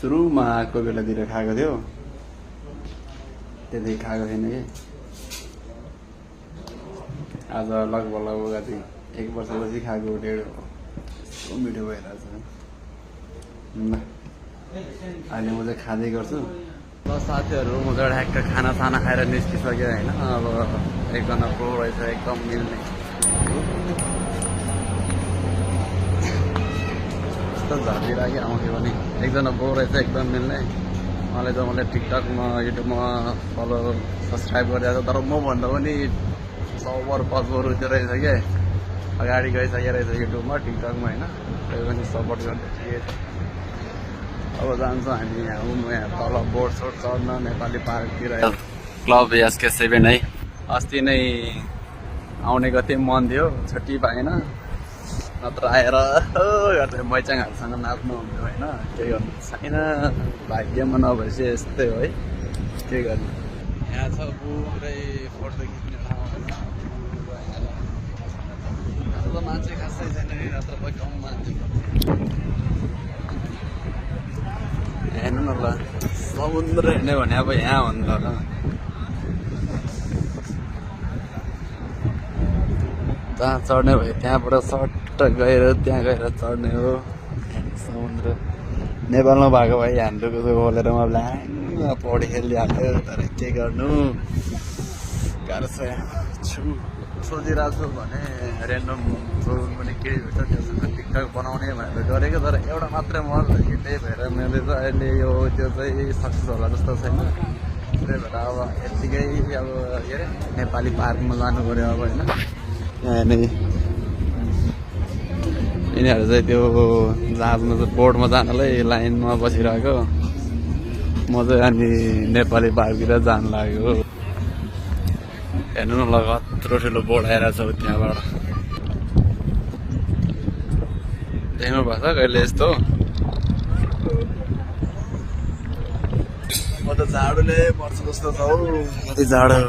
सुरुमा कोही बेलातिर खाएको थियो, त्यति खाएको थिएन कि आज लगभग कति 1 वर्षपछि खाएको ढेड यस्तो मिठो भइरहेछ। अहिले म चाहिँ खाँदै गर्छु। ल साथीहरू, म चाहिँ ढ्याक्क खाना खाएर निस्किसकेँ होइन। अब एकजना प्रो रहेछ एकदम मिल्ने, यस्तो झर्किरहेको आउँथ्यो भने एकजना प्रो रहेछ एकदम मिल्ने। मलाई टिकटकमा युट्युबमा फलो सब्सक्राइब गरिरहेको छ, तर म भन्दा पनि 100 500 त्यो रहेछ क्या, अगाडि गइसकेको रहेछ युट्युबमा टिकटकमा होइन। त्यही पनि सपोर्ट गर्दै ठिकै छ। अब जान्छौँ हामी यहाँ तल बोर्ड सोर्ड चढ्न नेपाली पार्कतिर। क्लब SK7 है, अस्ति नै आउने कति मन थियो, छुट्टी पाएन, नत्र आएर मैचाङहरूसँग नाच्नु हुन्थ्यो होइन। के गर्नु छैन, भाग्यमा नभएपछि यस्तै हो है, के गर्नु। यहाँ छ पुरै फोटो खिच्ने ठाउँ होइन। अब मान्छे खासै छैन, नत्र कम मान्छे। हेर्नु न ल, समुद्र हेर्ने भने अब यहाँ हो नि त। जहाँ चढ्ने भयो त्यहाँबाट सट्ट गएर त्यहाँ गएर चढ्ने हो समुद्र। नेपालमा भएको भए हान्डुको खोलेर म ल्याङ पौडी खेलिहाल्यो, तर के गर्नु गाह्रो छ। सोचिरहेको छु भने ऱ्यान्डम जोन पनि केही भेट्छ त्योसँग टिकटक बनाउने भनेर गरेको, तर एउटा मात्रै मल कि त्यही भएर मैले चाहिँ अहिले यो त्यो चाहिँ सक्सेस होला जस्तो छैन। त्यही भएर अब यत्तिकै अब के अरे नेपाली पार्कमा जानु पऱ्यो अब होइन। अनि यिनीहरू चाहिँ त्यो जहाजमा चाहिँ बोर्डमा जानलाई लाइनमा बसिरहेको, म चाहिँ अनि नेपाली पार्कतिर जानु लाग्यो। हेर्नु न ल, कत्रो ठुलो बोर्ड आइरहेको छ त्यहाँबाट। देख्नु भएको छ कहिले यस्तो? म त जाडोले पर्छ जस्तो छ हौ, कति जाडो।